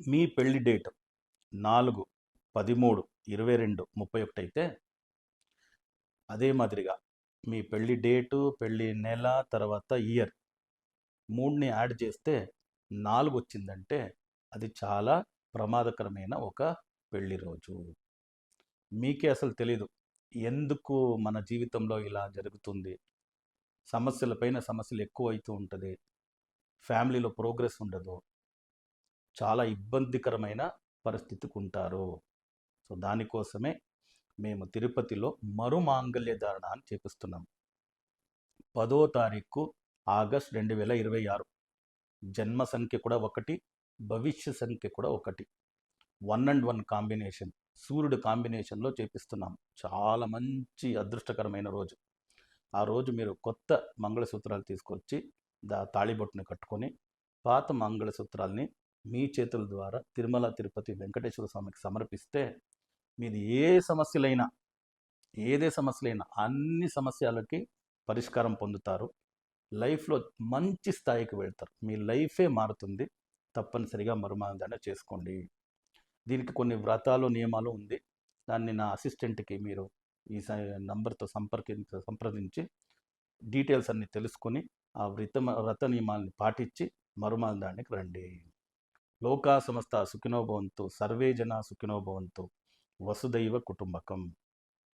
మీ పెళ్లి డేట్ 4, 13, 22, 31 అయితే అదే మాదిరిగా మీ పెళ్లి డేటు, పెళ్లి నెల, తర్వాత ఇయర్ 3ని యాడ్ చేస్తే 4 వచ్చిందంటే అది చాలా ప్రమాదకరమైన ఒక పెళ్లి రోజు. మీకే అసలు తెలీదు ఎందుకు మన జీవితంలో ఇలా జరుగుతుంది. సమస్యలపైన సమస్యలు ఎక్కువ అవుతూ ఉంటుంది. ఫ్యామిలీలో ప్రోగ్రెస్ ఉండదు. చాలా ఇబ్బందికరమైన పరిస్థితికి ఉంటారు. సో దానికోసమే మేము తిరుపతిలో మరుమాంగల్య ధారణ అని చేపిస్తున్నాం. 10వ తారీఖు ఆగస్ట్ 2026. జన్మ సంఖ్య కూడా ఒకటి, భవిష్య సంఖ్య కూడా ఒకటి. 1 and 1 కాంబినేషన్, సూర్యుడు కాంబినేషన్లో చేపిస్తున్నాం. చాలా మంచి అదృష్టకరమైన రోజు. ఆ రోజు మీరు కొత్త మంగళసూత్రాలు తీసుకొచ్చి తాళిబొట్టుని కట్టుకొని పాత మంగళసూత్రాల్ని మీ చేతుల ద్వారా తిరుమల తిరుపతి వెంకటేశ్వర స్వామికి సమర్పిస్తే మీది ఏదే సమస్యలైనా అన్ని సమస్యలకి పరిష్కారం పొందుతారు. లైఫ్లో మంచి స్థాయికి వెళ్తారు. మీ లైఫే మారుతుంది. తప్పనిసరిగా మరుమాంగల్య చేసుకోండి. దీనికి కొన్ని వ్రతాలు నియమాలు ఉంది. దాన్ని నా అసిస్టెంట్కి మీరు ఈ నంబర్తో సంప్రదించి డీటెయిల్స్ అన్ని తెలుసుకొని ఆ వ్రత నియమాల్ని పాటించి మరుమాంగల్యానికి రండి. లోకా సమస్త సుఖినో భవంతు, సర్వే జనా సుఖినో భవంతు, వసుదైవ కుటుంబకం.